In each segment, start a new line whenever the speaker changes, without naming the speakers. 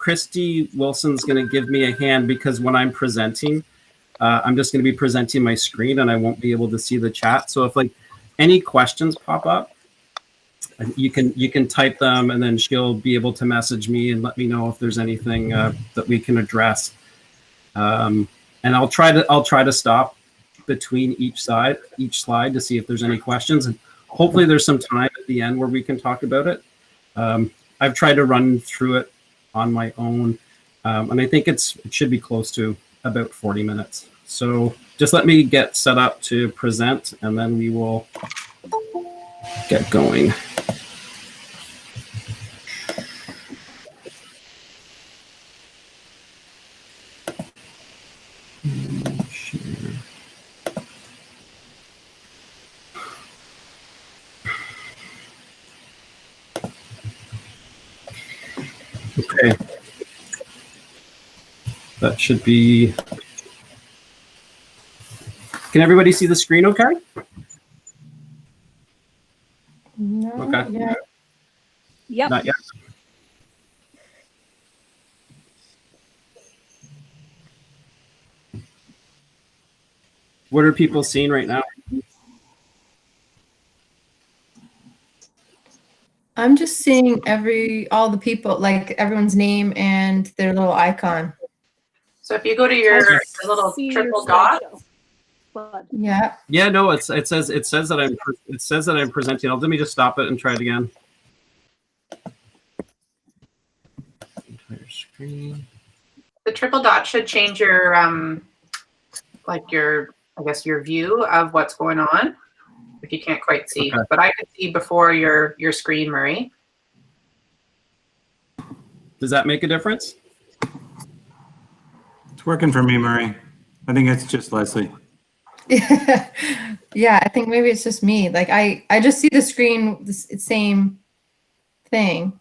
Christy Wilson's going to give me a hand because when I'm presenting, I'm just going to be presenting my screen and I won't be able to see the chat. So if like any questions pop up, you can type them and then she'll be able to message me and let me know if there's anything that we can address. And I'll try to stop between each slide to see if there's any questions, and hopefully there's some time at the end where we can talk about it. I've tried to run through it on my own, and I think it should be close to about 40 minutes. So just let me get set up to present, and then we will get going. Okay, that should be. Can everybody see the screen okay?
No.
Okay.
Yeah.
Yep.
Not yet. What are people seeing right now?
I'm just seeing all the people, like everyone's name and their little icon.
So if you go to your little triple dot.
Yeah.
Yeah, no, it says that I'm presenting. Let me just stop it and try it again. Entire screen.
The triple dot should change your like your, I guess, your view of what's going on. If you can't quite see, okay. But I could see before your screen, Murray.
Does that make a difference?
It's working for me, Murray. I think it's just Leslie.
Yeah, I think maybe it's just me. Like I just see the screen, the same thing.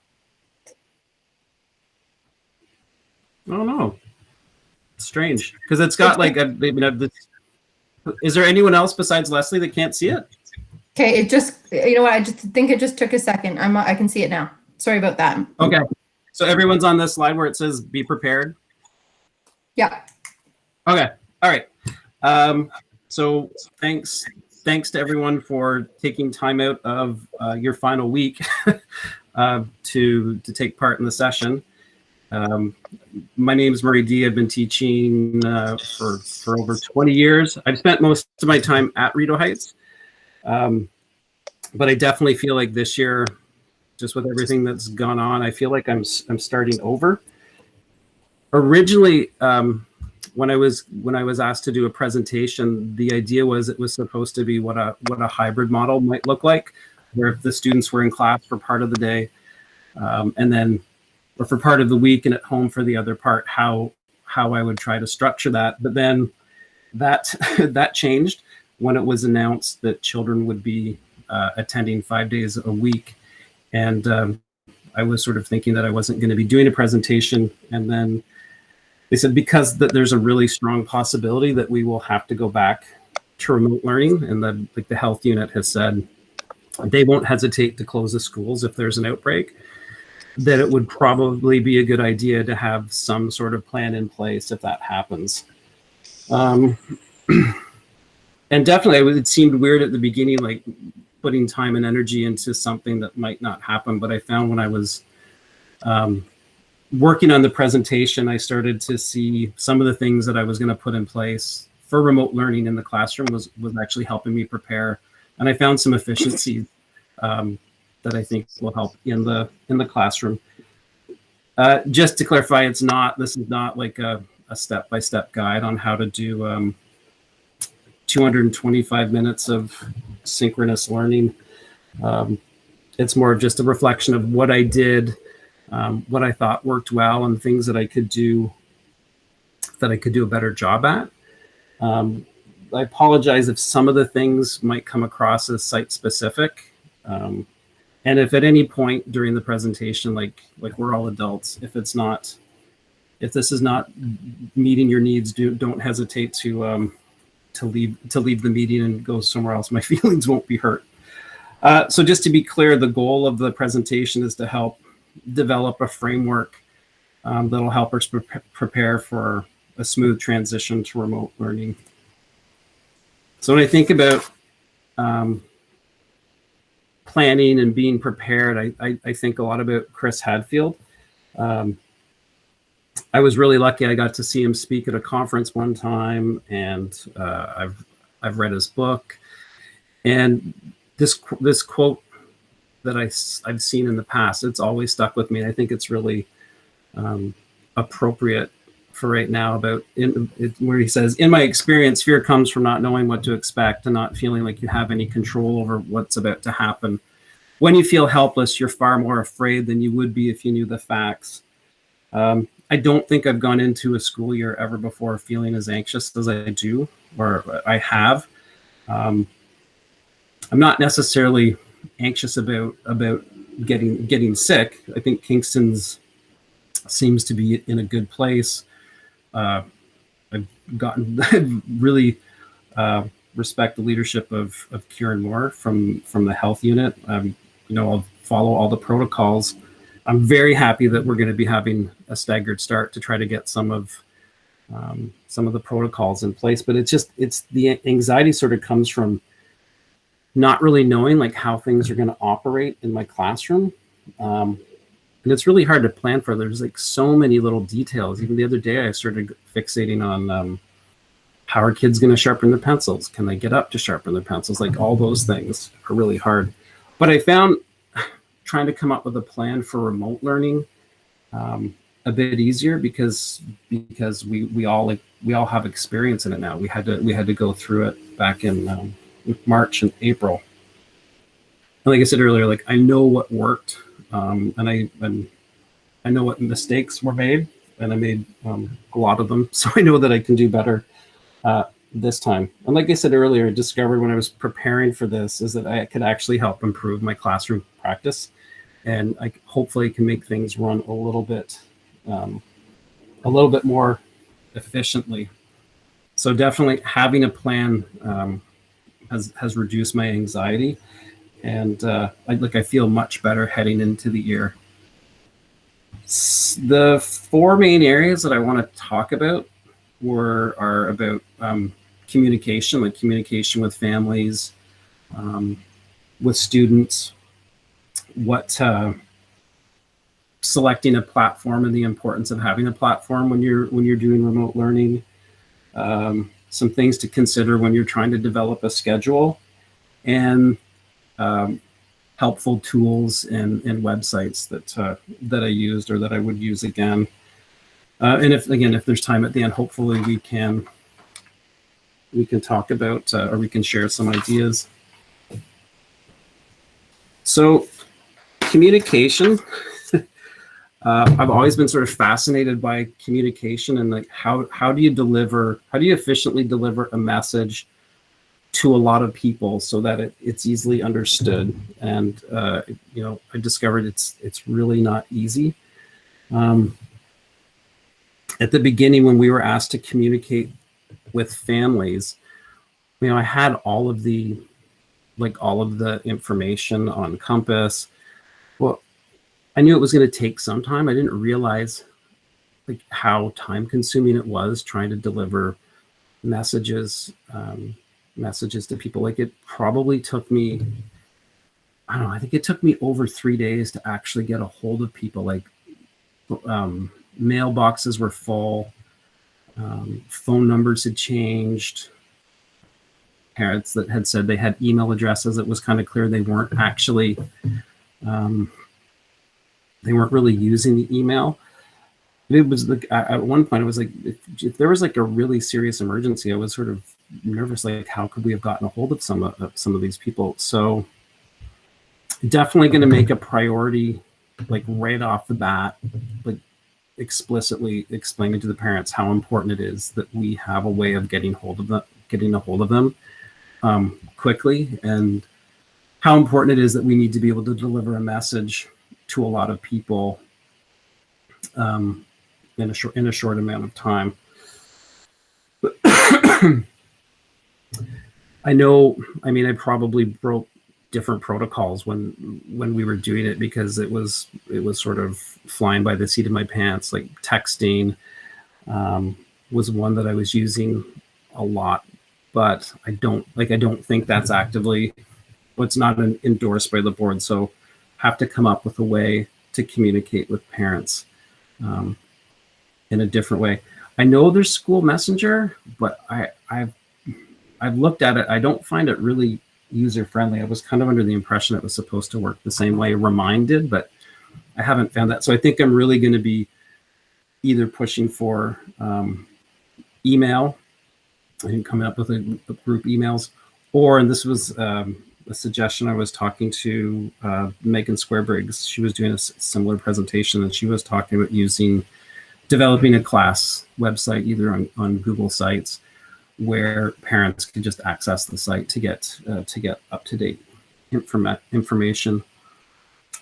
I don't know. It's strange because it's got like is there anyone else besides Leslie that can't see it?
Okay, it just, you know what? I just think it just took a second. I can see it now. Sorry about that.
Okay, so everyone's on this slide where it says "Be prepared."
Yeah.
Okay. All right. So thanks to everyone for taking time out of your final week to take part in the session. My name is Murray D. I've been teaching for over 20 years. I've spent most of my time at Rideau Heights, but I definitely feel like this year, just with everything that's gone on, I feel like I'm starting over. Originally, when I was asked to do a presentation, the idea was it was supposed to be what a hybrid model might look like, where if the students were in class for part of the day, and then or for part of the week and at home for the other part, how I would try to structure that. But then that changed when it was announced that children would be attending 5 days a week. And I was sort of thinking that I wasn't going to be doing a presentation. And then they said, because there's a really strong possibility that we will have to go back to remote learning, and the health unit has said they won't hesitate to close the schools if there's an outbreak, that it would probably be a good idea to have some sort of plan in place if that happens. And definitely, it seemed weird at the beginning, like putting time and energy into something that might not happen. But I found when I was working on the presentation, I started to see some of the things that I was going to put in place for remote learning in the classroom was actually helping me prepare. And I found some efficiencies that I think will help in the classroom. Just to clarify, this is not like a step-by-step guide on how to do 225 minutes of synchronous learning. It's more of just a reflection of what I did, what I thought worked well, and things that I could do a better job at. I apologize if some of the things might come across as site-specific. And if at any point during the presentation, like we're all adults, if this is not meeting your needs, don't hesitate to leave the meeting and go somewhere else. My feelings won't be hurt. So just to be clear, the goal of the presentation is to help develop a framework that'll help us prepare for a smooth transition to remote learning. So when I think about planning and being prepared, I think a lot about Chris Hadfield. I was really lucky. I got to see him speak at a conference one time, and I've read his book. And this quote that I've seen in the past, it's always stuck with me. I think it's really appropriate for right now, where he says, "In my experience, fear comes from not knowing what to expect and not feeling like you have any control over what's about to happen. When you feel helpless, you're far more afraid than you would be if you knew the facts." I don't think I've gone into a school year ever before feeling as anxious as I do, or I have. I'm not necessarily anxious about getting sick. I think Kingston's seems to be in a good place. I've really respect the leadership of Kieran Moore from the health unit. I'll follow all the protocols. I'm very happy that we're going to be having a staggered start to try to get some of the protocols in place. But it's the anxiety sort of comes from not really knowing like how things are going to operate in my classroom. And it's really hard to plan for. There's like so many little details. Even the other day, I started fixating on how are kids going to sharpen their pencils? Can they get up to sharpen their pencils? Like all those things are really hard. But I found trying to come up with a plan for remote learning a bit easier because we all have experience in it now. We had to go through it back in March and April. And like I said earlier, like I know what worked, and I know what mistakes were made, and I made a lot of them. So I know that I can do better this time. And like I said earlier, I discovered when I was preparing for this is that I could actually help improve my classroom practice, and I hopefully can make things run a little bit more efficiently. So definitely having a plan has reduced my anxiety, and I feel much better heading into the year. The four main areas that I want to talk about are about communication, like communication with families, with students, selecting a platform and the importance of having a platform when you're doing remote learning, some things to consider when you're trying to develop a schedule, and helpful tools and websites that I used or that I would use again. And if there's time at the end, hopefully we can talk about or we can share some ideas. So communication, I've always been sort of fascinated by communication and like how do you efficiently deliver a message to a lot of people so that it's easily understood. And I discovered it's really not easy. At the beginning, when we were asked to communicate with families, I had all of the information on Compass. Well, I knew it was going to take some time. I didn't realize like how time consuming it was trying to deliver messages to people. Like it probably took me, I don't know, I think it took me over 3 days to actually get a hold of people. Like mailboxes were full, phone numbers had changed. Parents that had said they had email addresses, it was kind of clear they weren't actually, they weren't really using the email. It was like at one point, it was like if there was like a really serious emergency, I was sort of nervous, like how could we have gotten a hold of some of these people? So definitely going to make a priority, like right off the bat, like explicitly explaining to the parents how important it is that we have a way of getting a hold of them quickly, and how important it is that we need to be able to deliver a message to a lot of people in a short amount of time. I know, I probably broke different protocols when we were doing it, because it was sort of flying by the seat of my pants. Like texting was one that I was using a lot, but I don't think that's actively, it's not endorsed by the board. So have to come up with a way to communicate with parents in a different way. I know there's school messenger, but I've looked at it. I don't find it really user friendly. I was kind of under the impression it was supposed to work the same way Remind did, but I haven't found that. So I think I'm really going to be either pushing for email, I think coming up with a group emails, or, and this was a suggestion, I was talking to Megan Squarebriggs. She was doing a similar presentation, and she was talking about developing a class website, either on Google Sites, where parents can just access the site to get up-to-date information.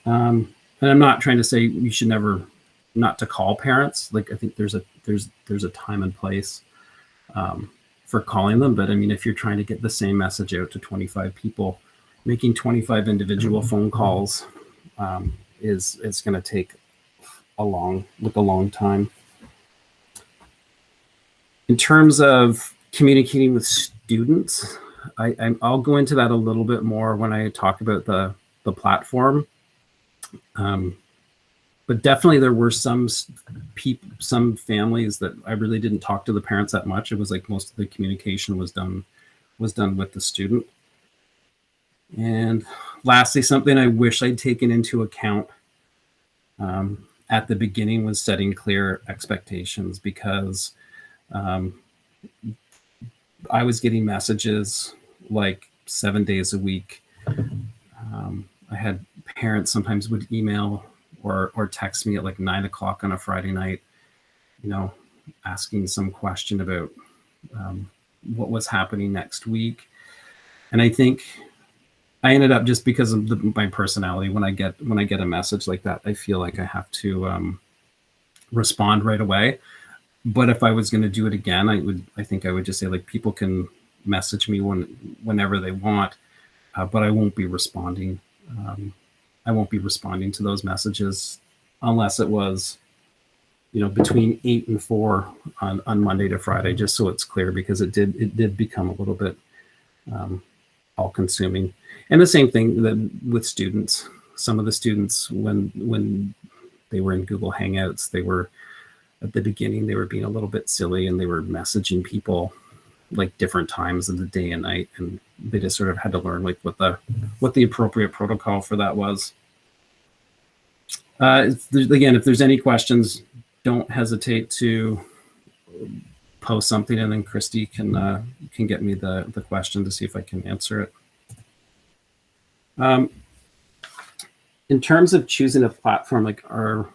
And I'm not trying to say you should never not to call parents. Like, I think there's a time and place for calling them. But I mean, if you're trying to get the same message out to 25 people, making 25 individual phone calls is going to take a long time. In terms of communicating with students, I'll go into that a little bit more when I talk about the platform. But definitely there were some families that I really didn't talk to the parents that much. It was like most of the communication was done with the student. And lastly, something I wish I'd taken into account at the beginning was setting clear expectations, because I was getting messages like 7 days a week. I had parents sometimes would email or text me at like 9 o'clock on a Friday night, asking some question about what was happening next week. And I think I ended up, just because of my personality, when I get a message like that, I feel like I have to respond right away. But if I was going to do it again, I think I would just say, like, people can message me whenever they want, but I won't be responding. I won't be responding to those messages unless it was, between 8 and 4 on Monday to Friday, just so it's clear, because it did become a little bit all consuming. And the same thing that with students. Some of the students, when they were in Google Hangouts, they were, at the beginning, they were being a little bit silly, and they were messaging people like different times of the day and night, and they just sort of had to learn like what the appropriate protocol for that was. If there's any questions, don't hesitate to post something, and then Christy can get me the question to see if I can answer it. In terms of choosing a platform, like, our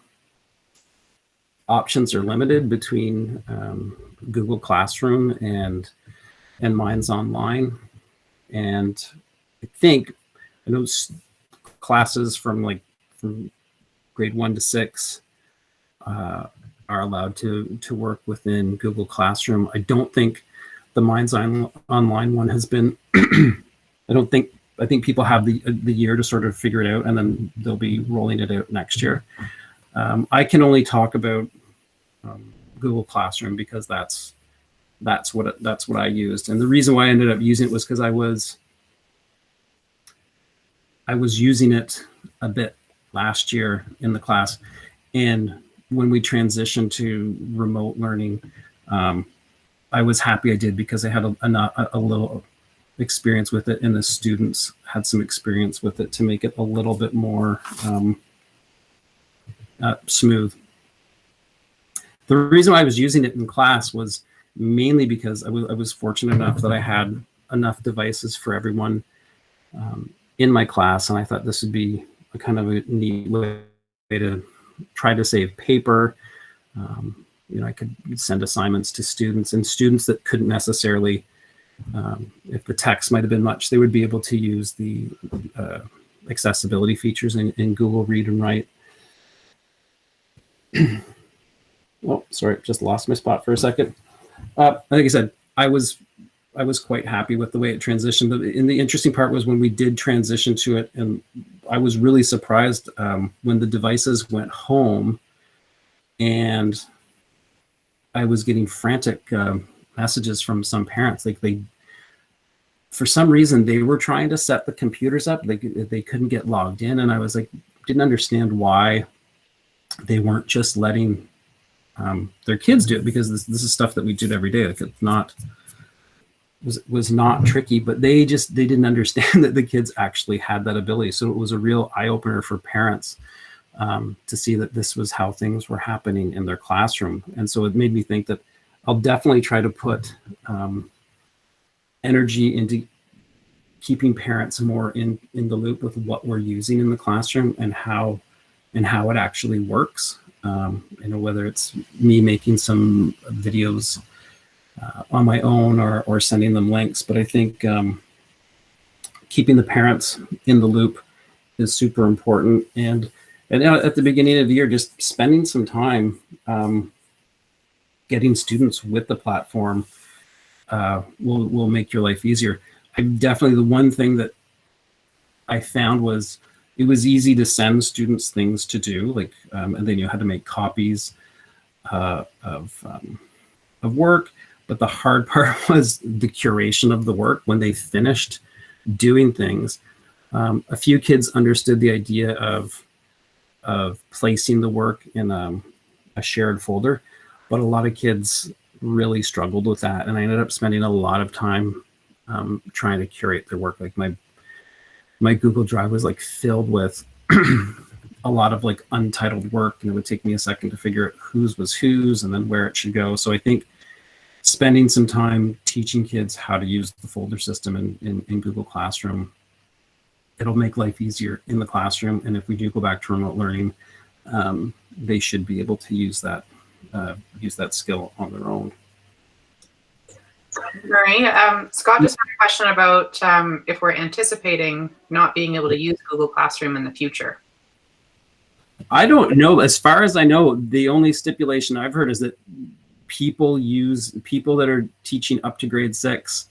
options are limited between Google Classroom and Minds Online. And I know classes from grade 1 to 6 are allowed to work within Google Classroom. I don't think the Minds Online one has been, I think people have the year to sort of figure it out, and then they'll be rolling it out next year. I can only talk about Google Classroom, because that's what I used. And the reason why I ended up using it was because I was using it a bit last year in the class, and when we transitioned to remote learning, I was happy I did, because I had a little experience with it, and the students had some experience with it to make it a little bit more smooth. The reason why I was using it in class was mainly because I was fortunate enough that I had enough devices for everyone in my class, and I thought this would be a kind of a neat way to try to save paper. I could send assignments to students, and students that couldn't necessarily, if the text might have been much, they would be able to use the accessibility features in Google Read and Write. Oh, sorry, just lost my spot for a second. Like I said, I was I was quite happy with the way it transitioned. But the interesting part was when we did transition to it, and I was really surprised when the devices went home, and I was getting frantic messages from some parents. Like for some reason, they were trying to set the computers up. They couldn't get logged in, and I was like, didn't understand why they weren't just letting their kids do it, because this is stuff that we did every day. Like it's not. Was not tricky, but they didn't understand that the kids actually had that ability. So it was a real eye-opener for parents to see that this was how things were happening in their classroom. And so it made me think that I'll definitely try to put energy into keeping parents more in the loop with what we're using in the classroom and how it actually works. Whether it's me making some videos on my own or sending them links. But I think keeping the parents in the loop is super important. And at the beginning of the year, just spending some time getting students with the platform will make your life easier. The one thing that I found was it was easy to send students things to do, like, and they knew how to make copies of work. But the hard part was the curation of the work when they finished doing things. A few kids understood the idea of placing the work in a shared folder, but a lot of kids really struggled with that. And I ended up spending a lot of time trying to curate their work. Like my Google Drive was like filled with a lot of like untitled work, and it would take me a second to figure out whose was whose and then where it should go. So I think spending some time teaching kids how to use the folder system in Google Classroom, it'll make life easier in the classroom. And if we do go back to remote learning, they should be able to use that skill on their own.
Marie, Scott just had a question about if we're anticipating not being able to use Google Classroom in the future.
I don't know. As far as I know, the only stipulation I've heard is that people that are teaching up to grade 6,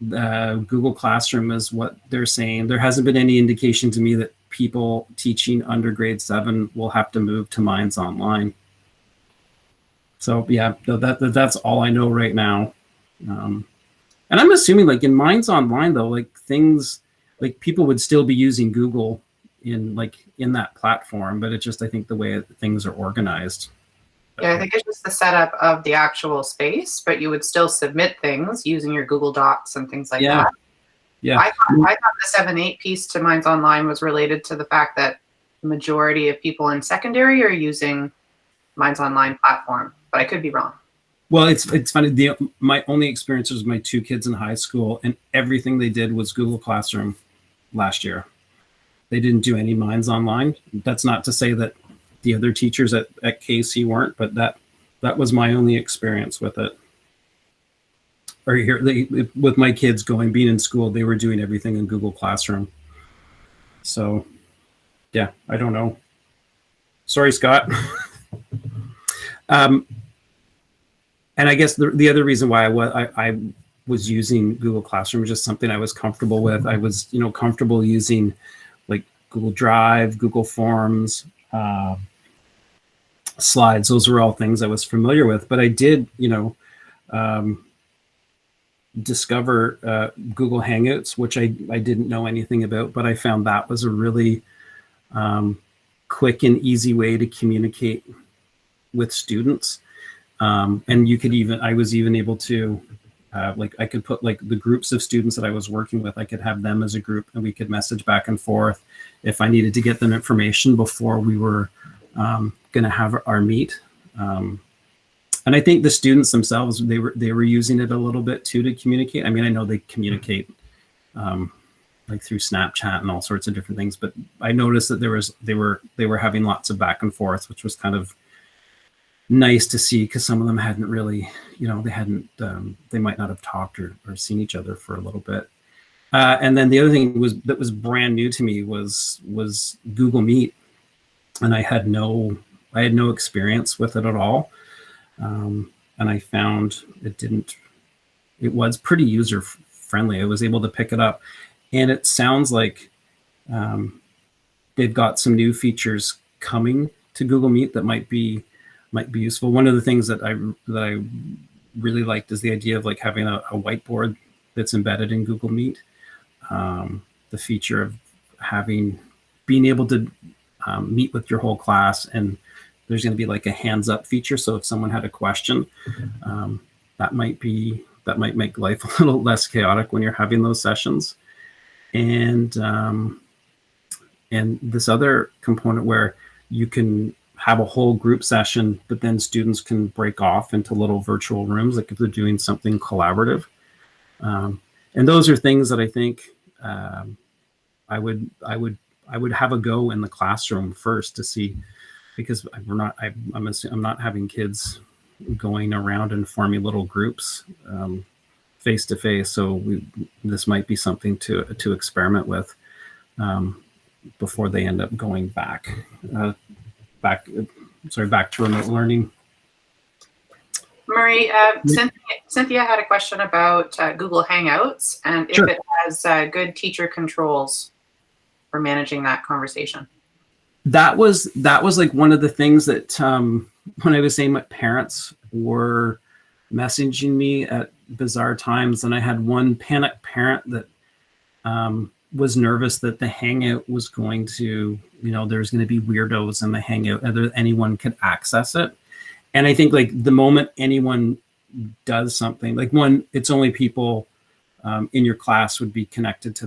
Google Classroom is what they're saying. There hasn't been any indication to me that people teaching under grade 7 will have to move to Minds Online. So yeah, that's all I know right now. And I'm assuming like in Minds Online though, like things like people would still be using Google in that platform, but it's just, I think the way things are organized.
Yeah, I think it's just the setup of the actual space, but you would still submit things using your Google Docs and things like that.
Yeah.
I thought the 7-8 piece to Minds Online was related to the fact that the majority of people in secondary are using Minds Online platform, but I could be wrong.
Well, it's funny. My only experience was my 2 kids in high school, and everything they did was Google Classroom last year. They didn't do any Minds Online. That's not to say that the other teachers at KC weren't, but that was my only experience with it. Or here, with my kids being in school, they were doing everything in Google Classroom. So, yeah, I don't know. Sorry, Scott. And I guess the other reason why I was using Google Classroom was just something I was comfortable with. I was, comfortable using like Google Drive, Google Forms, Slides. Those were all things I was familiar with. But I did, discover Google Hangouts, which I didn't know anything about, but I found that was a really quick and easy way to communicate with students. And I was even able to, I could put like the groups of students that I was working with, I could have them as a group and we could message back and forth if I needed to get them information before we were going to have our meet. And I think the students themselves, they were using it a little bit too to communicate. I mean, I know they communicate like through Snapchat and all sorts of different things, but I noticed that they were having lots of back and forth, which was kind of nice to see, because some of them hadn't really, they might not have talked or seen each other for a little bit. And then the other thing that was brand new to me was Google Meet, and I had no experience with it at all. And I found it it was pretty user friendly. I was able to pick it up, and it sounds like they've got some new features coming to Google Meet that might be useful. One of the things that I really liked is the idea of like having a whiteboard that's embedded in Google Meet. The feature of being able to meet with your whole class, and there's going to be like a hands up feature. So if someone had a question, that might make life a little less chaotic when you're having those sessions. And this other component where you can have a whole group session, but then students can break off into little virtual rooms, like if they're doing something collaborative. And those are things that I think I would have a go in the classroom first to see, because I'm not having kids going around and forming little groups face to face. So this might be something to experiment with before they end up going back to remote learning.
Murray, Cynthia had a question about Google Hangouts and if it has good teacher controls for managing that conversation.
That was like one of the things that when I was saying my parents were messaging me at bizarre times, and I had one panicked parent that was nervous that the Hangout was going to, there's going to be weirdos in the Hangout, and anyone could access it. And I think like the moment anyone does something, like it's only people in your class would be connected to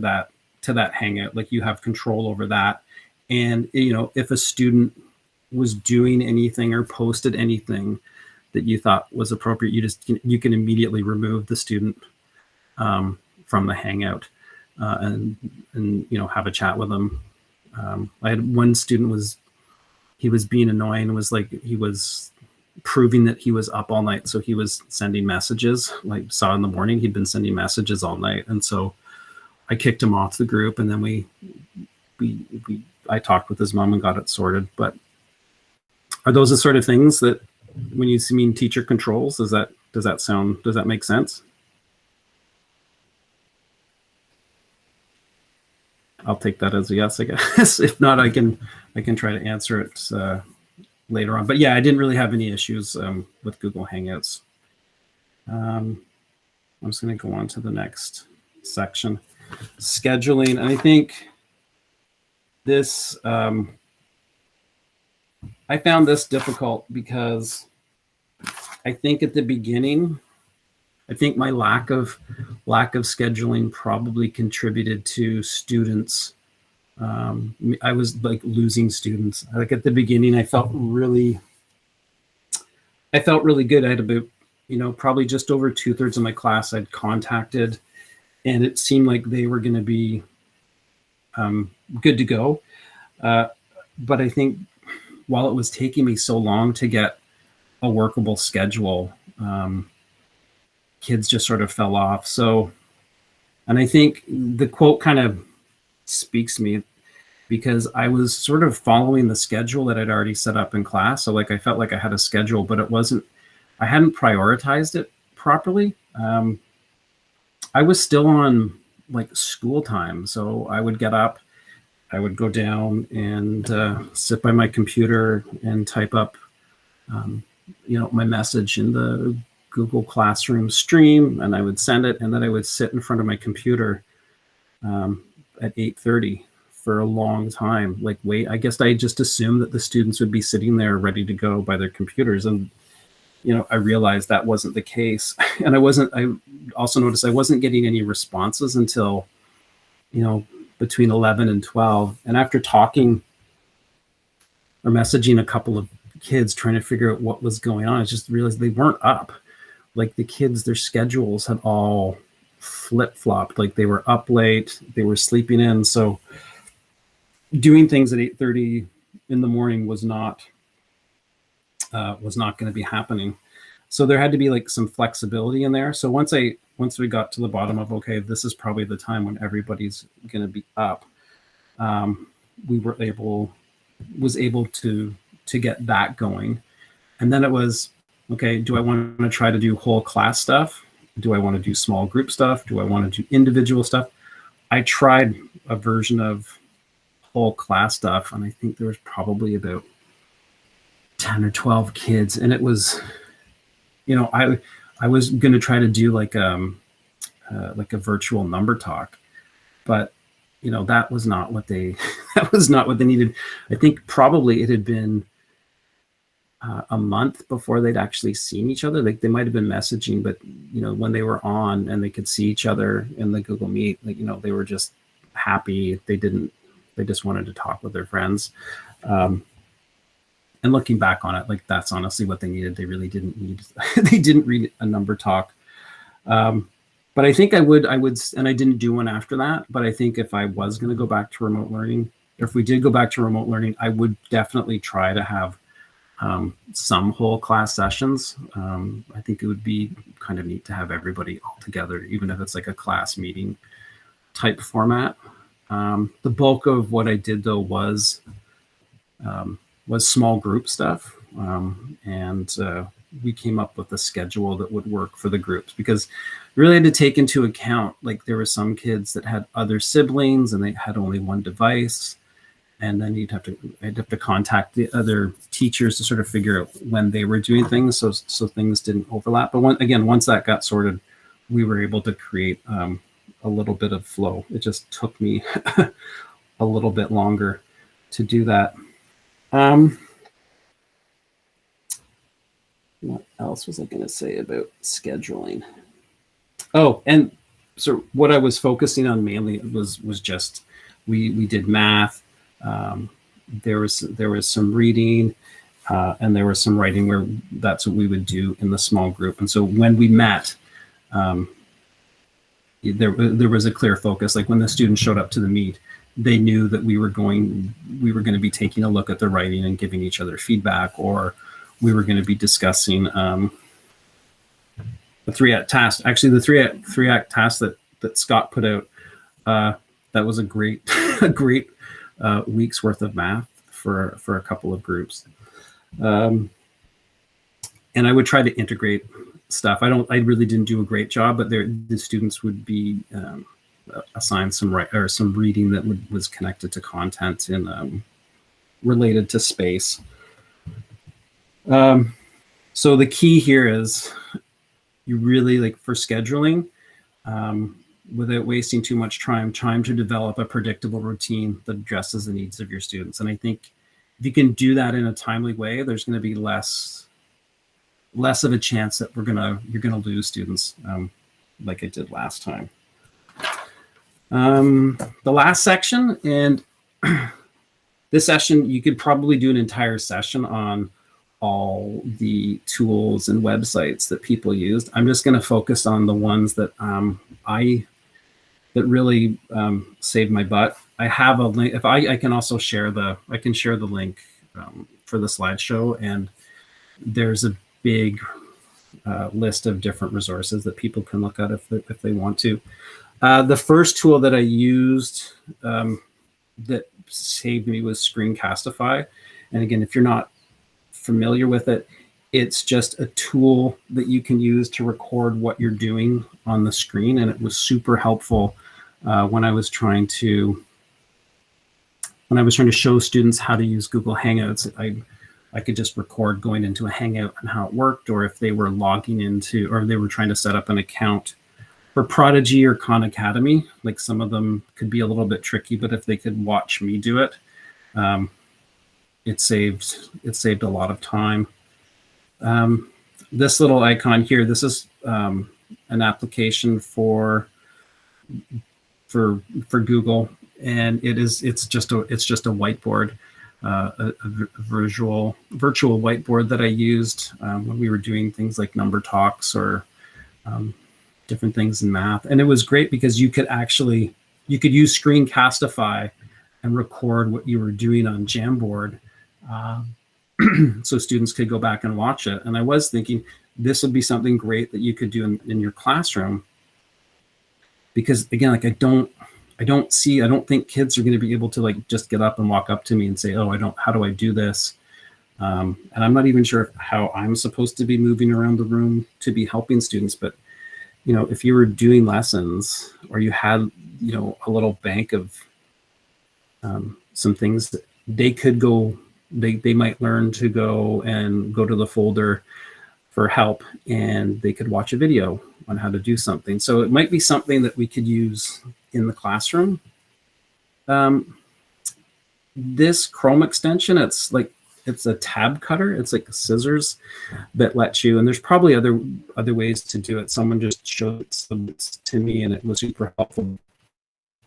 that Hangout. Like you have control over that. And, if a student was doing anything or posted anything that you thought was appropriate, you can immediately remove the student from the Hangout and have a chat with them. I had one student he was being annoying, he was proving that he was up all night. So he was sending messages, like saw in the morning, he'd been sending messages all night. And so I kicked him off the group, and then I talked with his mom and got it sorted. But are those the sort of things that when you mean teacher controls, does that make sense? I'll take that as a yes, I guess. If not, I can try to answer it later on. But yeah, I didn't really have any issues with Google Hangouts. I'm just going to go on to the next section, scheduling. And I think this, I found this difficult because I think at the beginning, I think my lack of scheduling probably contributed to students. I was like losing students. Like at the beginning, I felt really good. I had about, probably just over 2/3 of my class I'd contacted, and it seemed like they were going to be good to go. But I think while it was taking me so long to get a workable schedule, kids just sort of fell off. So, and I think the quote kind of speaks to me, because I was sort of following the schedule that I'd already set up in class. So like I felt like I had a schedule, but I hadn't prioritized it properly. I was still on like school time. So I would get up, I would go down and sit by my computer and type up, my message in the Google Classroom stream, and I would send it, and then I would sit in front of my computer at 8:30 for a long time. Like wait, I guess I just assumed that the students would be sitting there ready to go by their computers, and I realized that wasn't the case. And I also noticed I wasn't getting any responses until between 11 and 12. And after talking or messaging a couple of kids trying to figure out what was going on, I just realized they weren't up. Like the kids, their schedules had all flip-flopped. Like they were up late, they were sleeping in. So doing things at 8:30 in the morning was not going to be happening. So there had to be like some flexibility in there. So once we got to the bottom of, okay, this is probably the time when everybody's going to be up, was able to get that going. And then it was, okay, do I want to try to do whole class stuff? do I want to do small group stuff? Do I want to do individual stuff? I tried a version of whole class stuff, and I think there was probably about 10 or 12 kids, and it was, I was going to try to do like a virtual number talk, but that was not what they needed. I think probably it had been a month before they'd actually seen each other. Like they might have been messaging, but when they were on and they could see each other in the Google Meet, like they were just happy. They just wanted to talk with their friends. And looking back on it, like that's honestly what they needed. They really didn't need, they didn't read a number talk. But I think I would, and I didn't do one after that, but I think if I was going to go back to remote learning, or if we did go back to remote learning, I would definitely try to have some whole class sessions. I think it would be kind of neat to have everybody all together, even if it's like a class meeting type format. The bulk of what I did though was small group stuff. And we came up with a schedule that would work for the groups, because really had to take into account, like there were some kids that had other siblings and they had only one device. And then I'd have to contact the other teachers to sort of figure out when they were doing things, so things didn't overlap. But once that got sorted, we were able to create a little bit of flow. It just took me a little bit longer to do that. What else was I going to say about scheduling? Oh, and so what I was focusing on mainly was just we did math. There was some reading, and there was some writing, where that's what we would do in the small group. And so when we met, there was a clear focus. Like when the students showed up to the meet, they knew that we were going to be taking a look at the writing and giving each other feedback, or we were going to be discussing the 3-act task. Actually, the three-act task that Scott put out, that was a great week's worth of math for a couple of groups. And I would try to integrate stuff. I really didn't do a great job, but the students would be assigned some reading that was connected to content and related to space. So the key here is you really, like, for scheduling, without wasting too much time, trying to develop a predictable routine that addresses the needs of your students. And I think if you can do that in a timely way, there's going to be less of a chance that you're gonna lose students, like I did last time. The last section, and this session, you could probably do an entire session on all the tools and websites that people used. I'm just going to focus on the ones that that really saved my butt. I have a link. If I can also share the link for the slideshow, and there's a big list of different resources that people can look at if they want to. The first tool that I used that saved me was Screencastify. And again, if you're not familiar with it, it's just a tool that you can use to record what you're doing on the screen. And it was super helpful when I was trying to show students how to use Google Hangouts. I could just record going into a Hangout and how it worked, or if they were logging into, or they were trying to set up an account for Prodigy or Khan Academy. Like some of them could be a little bit tricky, but if they could watch me do it, it saved a lot of time. This little icon here, this is an application for Google, and it's just a whiteboard, a virtual whiteboard that I used when we were doing things like number talks or different things in math. And it was great because you could use Screencastify and record what you were doing on Jamboard, so students could go back and watch it. And I was thinking this would be something great that you could do in your classroom, because again, like I don't think kids are going to be able to like just get up and walk up to me and say, oh, how do I do this? And I'm not even sure how I'm supposed to be moving around the room to be helping students, but if you were doing lessons or you had, a little bank of some things that they could go, they might learn to go to the folder for help, and they could watch a video on how to do something. So it might be something that we could use in the classroom. This Chrome extension, it's a tab cutter. It's like scissors that lets you, and there's probably other ways to do it. Someone just showed it to me, and it was super helpful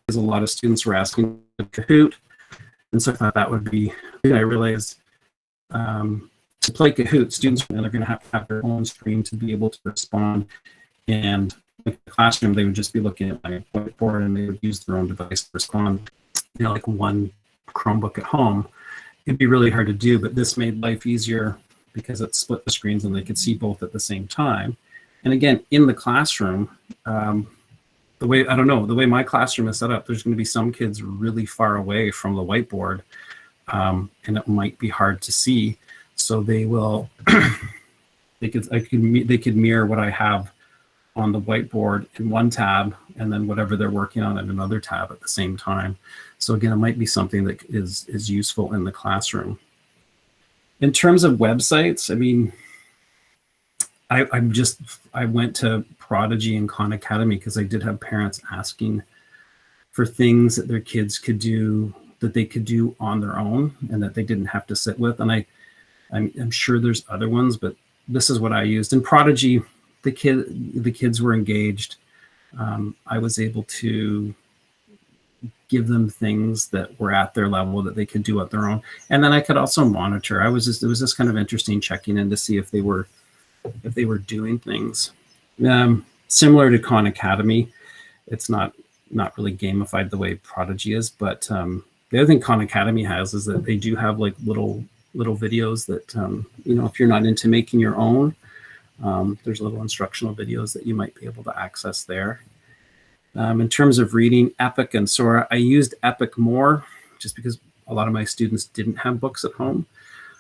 because a lot of students were asking to Kahoot, and so I thought that would be. I realized to play Kahoot, students are going to have their own screen to be able to respond, and in the classroom they would just be looking at my whiteboard, and they would use their own device to respond. Like one Chromebook at home, it'd be really hard to do, but this made life easier because it split the screens and they could see both at the same time. And again, in the classroom, the way my classroom is set up, there's going to be some kids really far away from the whiteboard, and it might be hard to see. So they will, they could mirror what I have on the whiteboard in one tab, and then whatever they're working on in another tab at the same time. So again, it might be something that is useful in the classroom. In terms of websites, I mean, I went to Prodigy and Khan Academy because I did have parents asking for things that their kids could do, that they could do on their own, and that they didn't have to sit with. And I'm sure there's other ones, but this is what I used. In Prodigy, the kids were engaged. I was able to give them things that were at their level that they could do at their own, and then I could also monitor. It was just kind of interesting checking in to see if they were doing things. Similar to Khan Academy, it's not really gamified the way Prodigy is, but the other thing Khan Academy has is that they do have like little videos that if you're not into making your own, there's little instructional videos that you might be able to access there. In terms of reading, Epic and Sora, I used Epic more just because a lot of my students didn't have books at home,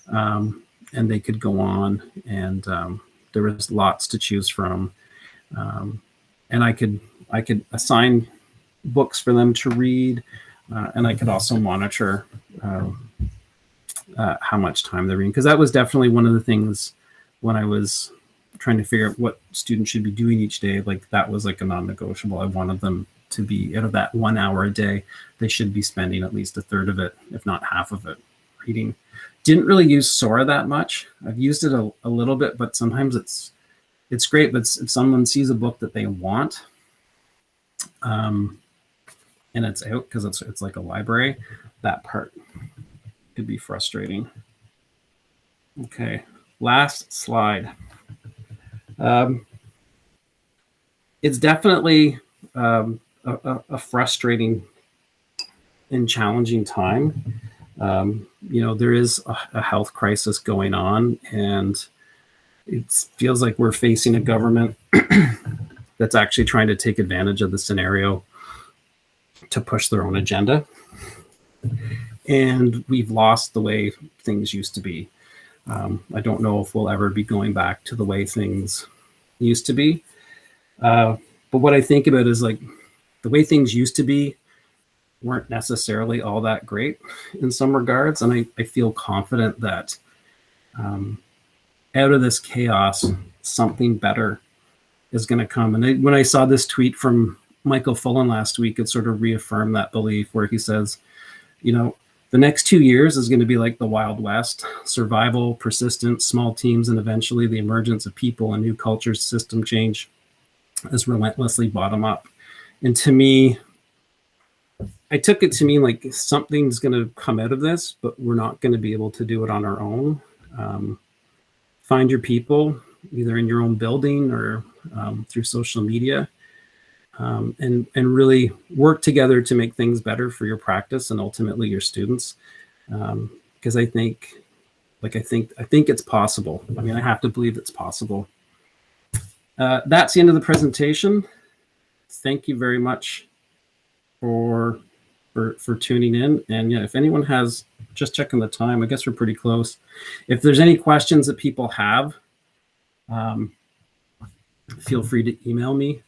and they could go on, and there was lots to choose from, and I could assign books for them to read, and I could also monitor how much time they're reading, because that was definitely one of the things when I was trying to figure out what students should be doing each day. Like that was like a non-negotiable. I wanted them to be, out of that 1 hour a day, they should be spending at least a third of it, if not half of it, reading. Didn't really use Sora that much. I've used it a little bit, but sometimes it's great. But if someone sees a book that they want, and it's out because it's like a library, that part could be frustrating. Okay, last slide. It's definitely a frustrating and challenging time. There is a health crisis going on, and it feels like we're facing a government that's actually trying to take advantage of the scenario to push their own agenda. And we've lost the way things used to be. I don't know if we'll ever be going back to the way things used to be. But what I think about is like the way things used to be weren't necessarily all that great in some regards. And I feel confident that out of this chaos, something better is going to come. And when I saw this tweet from Michael Fullen last week, it sort of reaffirmed that belief, where he says, the next 2 years is going to be like the Wild West: survival, persistence, small teams, and eventually the emergence of people and new cultures. System change is relentlessly bottom up. And to me, I took it to mean like something's going to come out of this, but we're not going to be able to do it on our own. Find your people, either in your own building or through social media, and really work together to make things better for your practice and ultimately your students. Because I think it's possible. I mean, I have to believe it's possible. That's the end of the presentation. Thank you very much for tuning in. And yeah, if anyone has, just checking the time, I guess we're pretty close. If there's any questions that people have, feel free to email me,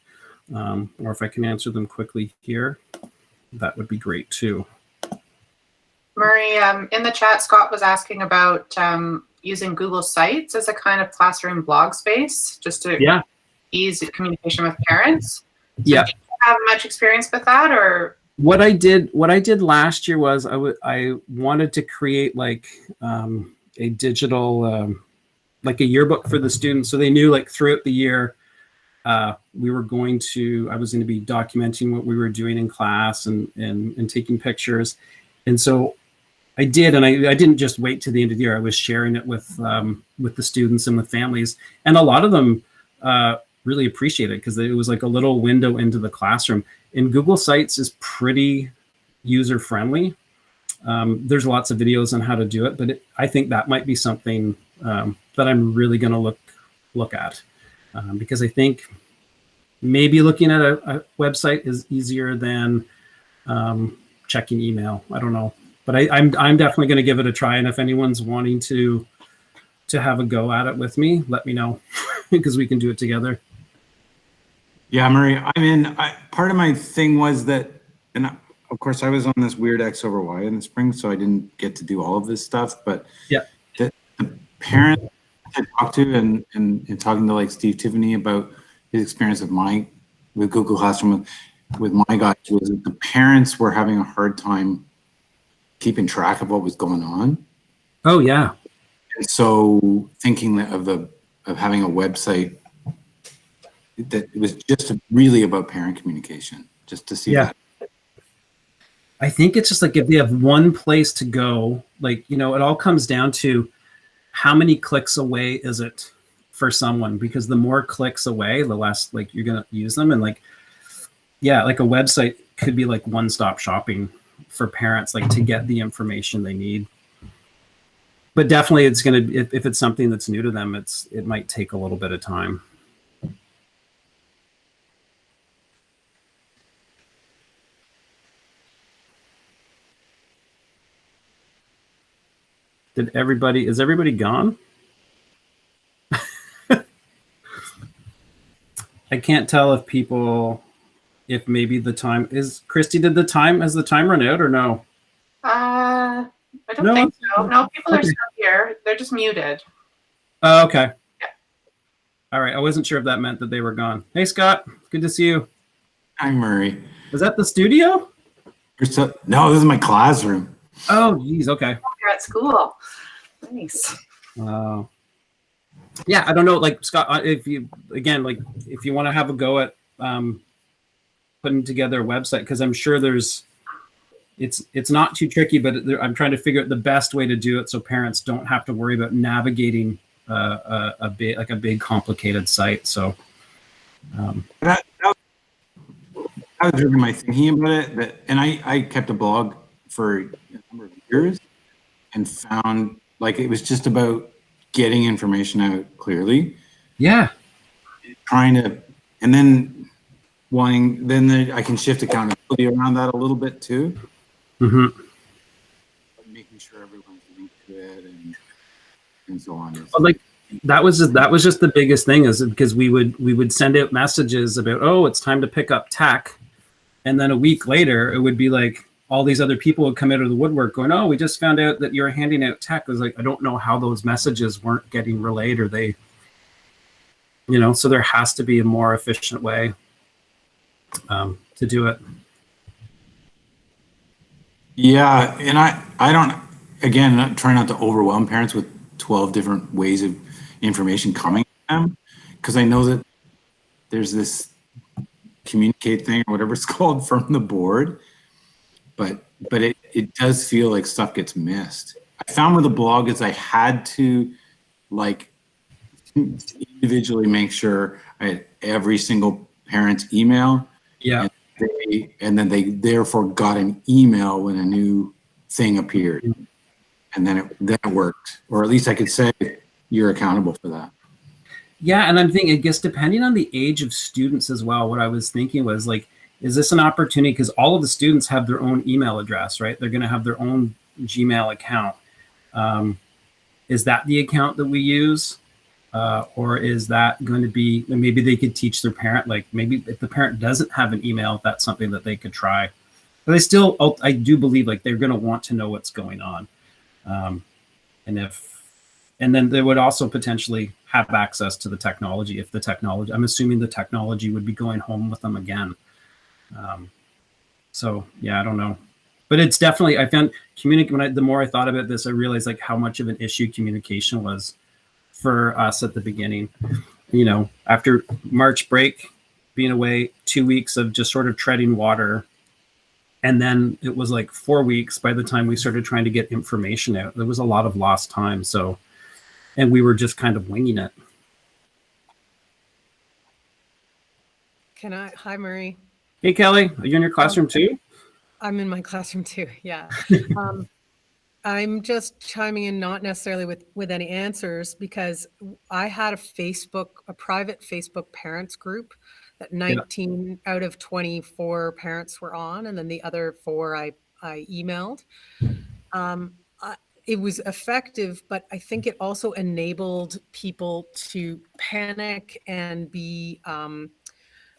or if I can answer them quickly here, that would be great too.
Murray, in the chat, Scott was asking about using Google Sites as a kind of classroom blog space, just to ease communication with parents. So do you have much experience with that, or?
What I did last year was I wanted to create like a digital like a yearbook for the students, so they knew like throughout the year I was going to be documenting what we were doing in class and taking pictures. And so I did, and I didn't just wait to the end of the year. I was sharing it with the students and with families, and a lot of them really appreciate it because it was like a little window into the classroom. And Google Sites is pretty user friendly. There's lots of videos on how to do it, but I think that might be something that I'm really going to look at because I think maybe looking at a website is easier than checking email. I don't know, but I'm definitely going to give it a try. And if anyone's wanting to have a go at it with me, let me know because we can do it together.
Yeah, Murray, part of my thing was that, and of course I was on this weird X over Y in the spring, so I didn't get to do all of this stuff, but the parents I talked to and talking to like Steve Tiffany about his experience with Google Classroom with my guys was that the parents were having a hard time keeping track of what was going on.
Oh yeah.
And so thinking of having a website that it was just really about parent communication, just to see that.
I think it's just like if you have one place to go, like, it all comes down to how many clicks away is it for someone, because the more clicks away, the less like you're going to use them. And like a website could be like one-stop shopping for parents, like to get the information they need. But definitely it's going to, if it's something that's new to them, it might take a little bit of time. Is everybody gone? I can't tell if maybe the time is, Christy, has the time run out or no?
I don't think so. No, people are still here. They're just muted.
Oh, okay.
Yeah.
All right. I wasn't sure if that meant that they were gone. Hey, Scott. Good to see you.
Hi, Murray.
Was that the studio?
No, this is my classroom.
Oh, geez. Okay.
You're at school. Nice.
Yeah, I don't know. Like Scott, if you want to have a go at putting together a website, because I'm sure it's not too tricky, but I'm trying to figure out the best way to do it so parents don't have to worry about navigating a big complicated site. So
that was really my thinking about it. And I kept a blog for a number of years and found like it was just about getting information out clearly. Yeah. Trying to, and then I can shift accountability around that a little bit too. Mm-hmm. Making sure everyone's linked to it and so on.
Well, like that was just the biggest thing, is because we would send out messages about, oh, it's time to pick up tech, and then a week later it would be like all these other people would come out of the woodwork going, oh, we just found out that you're handing out tech. I was like, I don't know how those messages weren't getting relayed, or they, so there has to be a more efficient way to do it.
Yeah, and I don't, again, I try not to overwhelm parents with 12 different ways of information coming to them, because I know that there's this communicate thing or whatever it's called from the board, but it does feel like stuff gets missed. I found with the blog is I had to like individually make sure I had every single parent's email.
Yeah.
And then they therefore got an email when a new thing appeared, and then it worked, or at least I could say you're accountable for that.
Yeah, and I'm thinking, I guess depending on the age of students as well, what I was thinking was like, is this an opportunity, because all of the students have their own email address, right? They're going to have their own Gmail account. Is that the account that we use? Or is that going to be, maybe they could teach their parent, like maybe if the parent doesn't have an email, that's something that they could try. But I do believe like they're going to want to know what's going on. And then they would also potentially have access to the technology if the technology, I'm assuming the technology would be going home with them again. So yeah, I don't know. But it's definitely, I found the more I thought about this, I realized like how much of an issue communication was for us at the beginning. You know, after March break, being away 2 weeks of just sort of treading water. And then it was like 4 weeks by the time we started trying to get information out. There was a lot of lost time. So, and we were just kind of winging it.
Hi, Murray.
Hey, Kelly, are you in your classroom too?
I'm in my classroom too, yeah. I'm just chiming in, not necessarily with any answers, because I had a private Facebook parents group that 19 out of 24 parents were on, and then the other 4 I emailed. It was effective, but I think it also enabled people to panic and be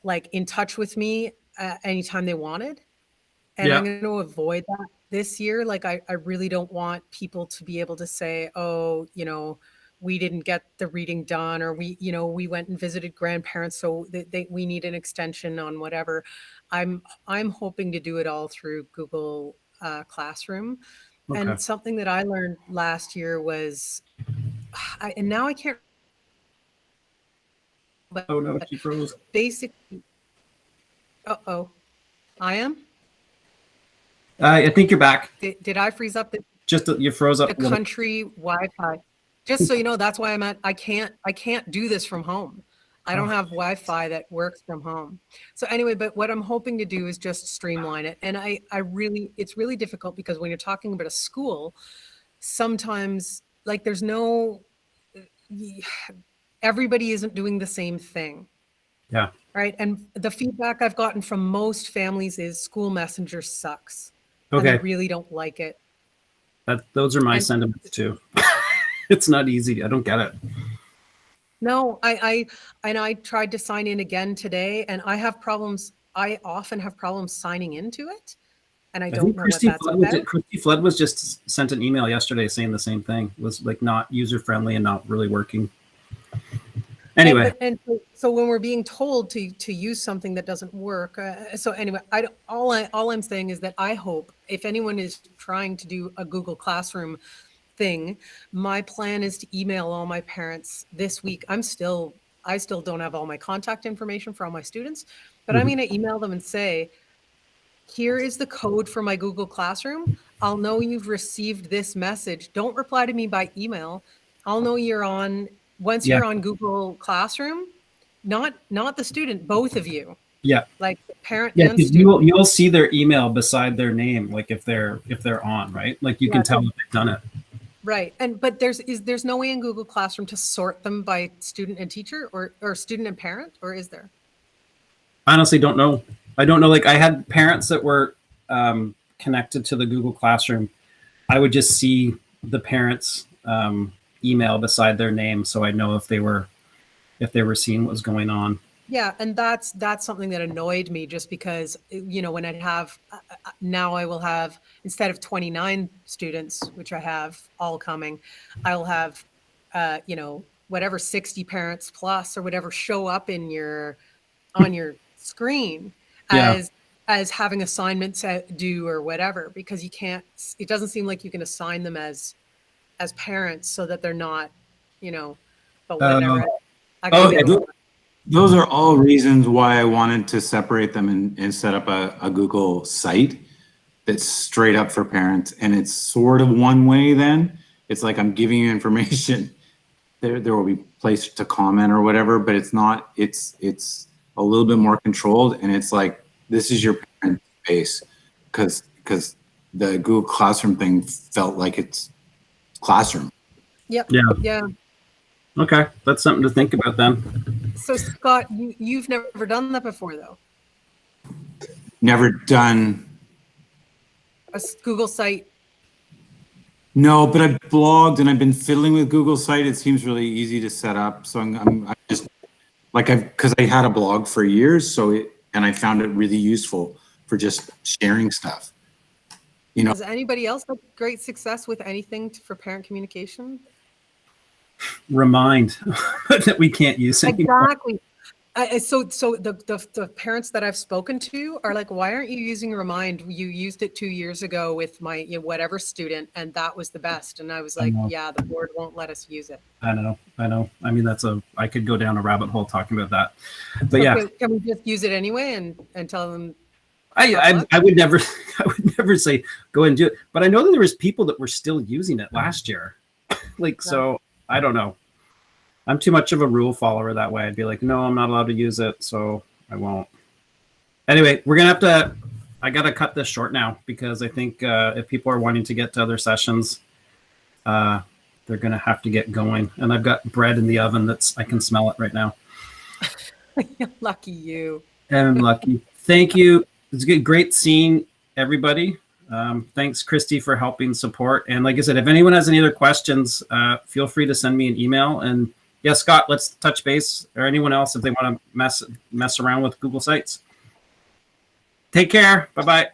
like in touch with me anytime they wanted. And I'm going to avoid that this year. Like, I really don't want people to be able to say, oh, you know, we didn't get the reading done, or we went and visited grandparents, so we need an extension on whatever. I'm hoping to do it all through Google Classroom. Okay. And something that I learned last year was, and now I can't.
Oh no, she froze.
Basically, I am.
I think you're back.
Did I freeze up?
You froze up.
The country Wi-Fi. Just so you know, that's why I can't do this from home. I don't have Wi-Fi that works from home. So anyway, but what I'm hoping to do is just streamline it. And it's really difficult, because when you're talking about a school, sometimes like everybody isn't doing the same thing.
Yeah.
Right. And the feedback I've gotten from most families is School Messenger sucks.
Okay.
And I really don't like it.
Those are my sentiments too. It's not easy. I don't get it.
No, I tried to sign in again today, and I have problems. I often have problems signing into it, and I don't know what that's about.
Christy Flood was just sent an email yesterday saying the same thing. It was like not user friendly and not really working. Anyway,
and so when we're being told to use something that doesn't work, so anyway, all I'm saying is that I hope, if anyone is trying to do a Google Classroom thing, my plan is to email all my parents this week. I still don't have all my contact information for all my students, but I'm going to email them and say, here is the code for my Google Classroom. I'll know you've received this message. Don't reply to me by email. I'll know you're on. Once you're on Google Classroom, not the student, both of you.
Yeah.
Like the parent
and
student.
You'll see their email beside their name, like if they're on, right? Like you can tell if they've done it.
Right. But there's no way in Google Classroom to sort them by student and teacher, or student and parent, or is there?
Honestly, don't know. I don't know. Like I had parents that were connected to the Google Classroom. I would just see the parents' email beside their name, so I'd know if they were seeing what was going on.
Yeah, and that's something that annoyed me, just because, you know, when I'd have, now I will have, instead of 29 students, which I have all coming, I will have, you know, whatever 60 parents plus or whatever show up on your screen as having assignments due or whatever, because you can't, it doesn't seem like you can assign them as parents so that they're not, you know, but whatever.
Those are all reasons why I wanted to separate them and set up a Google site that's straight up for parents. And it's sort of one way then. It's like I'm giving you information. There will be place to comment or whatever, but it's not, it's a little bit more controlled. And it's like, this is your parent base, because the Google Classroom thing felt like it's classroom.
Yep. Yeah.
Okay, that's something to think about then.
So Scott, you've never done that before, though?
Never done
a Google site?
No, but I've blogged and I've been fiddling with Google Site. It seems really easy to set up. So I'm just like because I had a blog for years, and I found it really useful for just sharing stuff. You know,
Has anybody else had great success with anything for parent communication?
Remind that we can't use anymore.
Exactly. So the parents that I've spoken to are like, why aren't you using Remind? You used it 2 years ago with my whatever student, and that was the best. And I was like, yeah, the board won't let us use it.
I know. I mean, I could go down a rabbit hole talking about that, but
So
yeah.
can we just use it anyway and tell them?
I would never say go and do it, but I know that there was people that were still using it last year. So I don't know. I'm too much of a rule follower that way. I'd be like, no, I'm not allowed to use it, so I won't. Anyway, I got to cut this short now because I think if people are wanting to get to other sessions, they're going to have to get going. And I've got bread in the oven I can smell it right now.
Lucky you.
I'm lucky. Thank you. It's great seeing everybody. Thanks, Christy, for helping support. And like I said, if anyone has any other questions, feel free to send me an email. And yeah, Scott, let's touch base, or anyone else if they want to mess around with Google Sites. Take care. Bye-bye.